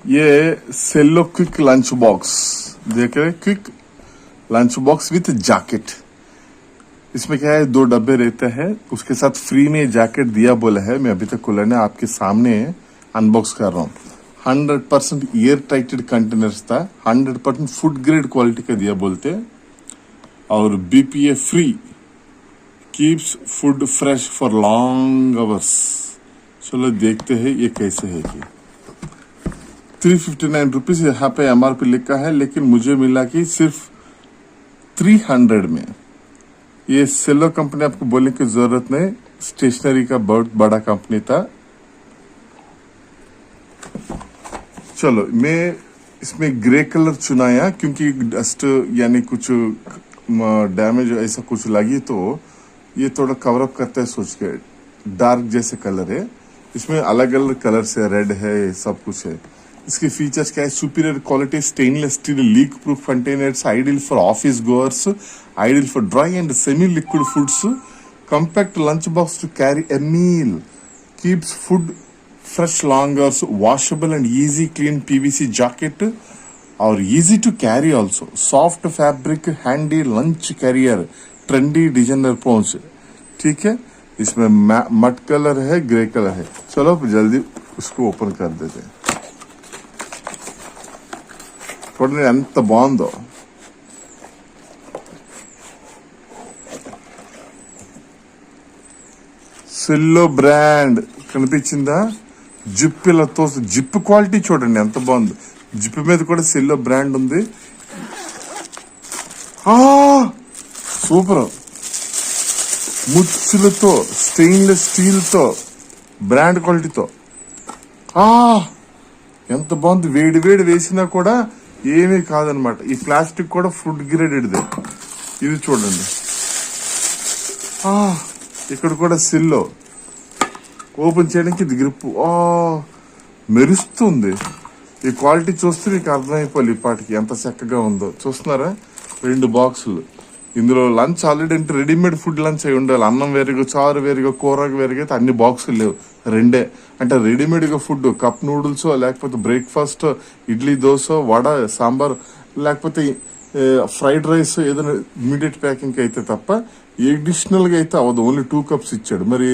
ये सेल्लो quick lunch box देख रहे, quick lunch box with jacket. इसमें क्या है, 2 डब्बे रहते हैं, उसके साथ फ्री में जैकेट दिया बोला है। मैं अभी तक खुला नहीं, आपके सामने अनबॉक्स कर रहा हूँ। 100% एयर टाइटेड कंटेनर्स था, 100% फूड ग्रेड क्वालिटी का दिया बोलते, और BPA free, keeps food fresh for long hours. चलो देखते हैं ये कैसे है कि 359 रुपीज यहाँ पे MRP लिखा है, लेकिन मुझे मिला कि सिर्फ 300 में। ये सेल्लो कंपनी, आपको बोलने की जरूरत नहीं, स्टेशनरी का बहुत बड़ा कंपनी था। चलो मैं इसमें ग्रे कलर चुनाया क्योंकि डस्ट यानी कुछ डैमेज ऐसा कुछ लगी तो ये थोड़ा कवर अप करता है सोच के। डार्क जैसे कलर है, इसमें अलग अलग कलर से, रेड है, सब कुछ है। इसके फीचर्स क्या है, superior quality stainless steel leak proof containers, ideal for office goers, ideal for dry and semi liquid foods, compact lunch box to carry a meal, keeps food fresh long hours, washable and easy clean PVC jacket और easy to carry also, soft fabric, handy lunch carrier, trendy designer पोन्स। ठीक है, इसमें मट colour है, grey colour है। चलो जल्दी उसको ओपन कर देते हैं। చూడండి ఎంత బాగుందో, సెల్లో బ్రాండ్ కనిపించిందా? జిప్పులతో జిప్ క్వాలిటీ చూడండి ఎంత బాగుంది. జిప్ మీద కూడా సెల్లో బ్రాండ్ ఉంది. సూపర్, ముచ్చులతో, స్టెయిన్లెస్ స్టీల్ తో, బ్రాండ్ క్వాలిటీతో ఎంత బాగుంది. వేడి వేడి వేసినా కూడా ఏమీ కాదనమాట. ఈ ప్లాస్టిక్ కూడా ఫుడ్ గ్రేడెడ్ది. ఇది చూడండి, ఇక్కడ కూడా సిల్లో ఓపెన్ చేయడానికి ఇది గ్రిప్ మెరుస్తుంది. ఈ క్వాలిటీ చూస్తే మీకు అర్థమైపోవాలి ఈ పాటికి ఎంత చక్కగా ఉందో. చూస్తున్నారా, 2 బాక్సులు. ఇందులో లంచ్ ఆల్రెడీ అంటే రెడీమేడ్ ఫుడ్ లంచ్ అయి ఉండాలి. అన్నం వేరుగా, చారు వేరుగా, కూరగా వేరుగా అయితే అన్ని బాక్సులు లేవు, 2 అంటే రెడీమేడ్ గా ఫుడ్, కప్ నూడిల్స్ లేకపోతే బ్రేక్ఫాస్ట్, ఇడ్లీ, దోశ, వడ, సాంబార్, లేకపోతే ఫ్రైడ్ రైస్ ఏదైనా ఇమీడియట్ ప్యాకింగ్ అయితే తప్ప ఎడిషనల్ గా అయితే అవదు. ఓన్లీ 2 కప్స్ ఇచ్చాడు. మరి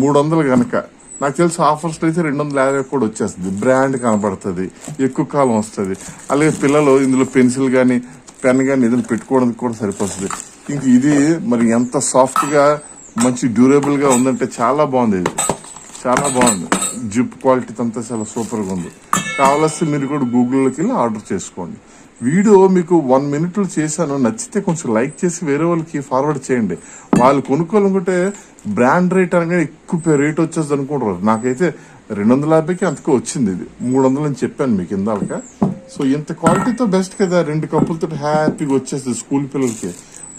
300 కనుక నాకు తెలిసి ఆఫర్స్ అయితే 250 కూడా వచ్చేస్తుంది. బ్రాండ్ కనపడుతుంది, ఎక్కువ కాలం వస్తుంది. అలాగే పిల్లలు ఇందులో పెన్సిల్ గానీ పెన్ గానీ ఏదైనా పెట్టుకోవడానికి కూడా సరిపోతుంది. ఇంక ఇది మరి ఎంత సాఫ్ట్ గా మంచి డ్యూరబుల్ గా ఉందంటే చాలా బాగుంది. ఇది చాలా బాగుంది. జిప్ క్వాలిటీ అంతా చాలా సూపర్ గా ఉంది. కావాల్సి మీరు కూడా గూగుల్లోకి వెళ్ళి ఆర్డర్ చేసుకోండి. వీడియో మీకు 1 minute చేశాను, నచ్చితే కొంచెం లైక్ చేసి వేరే వాళ్ళకి ఫార్వర్డ్ చేయండి. వాళ్ళు కొనుక్కోవాలనుకుంటే బ్రాండ్ రేట్ అనగా ఎక్కువ రేట్ వచ్చేది అనుకుంటారు. నాకైతే 250కి అంతకు వచ్చింది. ఇది 300 అని చెప్పాను మీకు ఇందాక. సో ఇంత క్వాలిటీతో బెస్ట్ కదా. 2 కప్పులతో హ్యాపీగా వచ్చేస్తుంది స్కూల్ పిల్లలకి.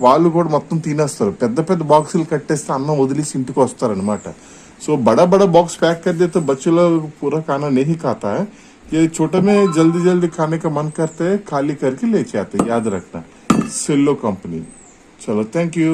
వాళ్ళు కూడా మొత్తం తినేస్తారు. పెద్ద పెద్ద బాక్సులు కట్టేస్తే అన్నం వదిలేసి ఇంటికి వస్తారనమాట. సో बड़ा बड़ा बॉक्स पैक कर दे तो बच्चे लोग पूरा खाना नहीं खाता है. ये छोटे में जल्दी जल्दी खाने का मन करते है, खाली करके लेके आते. याद रखना, सेल्लो कंपनी. चलो, थैंक यू.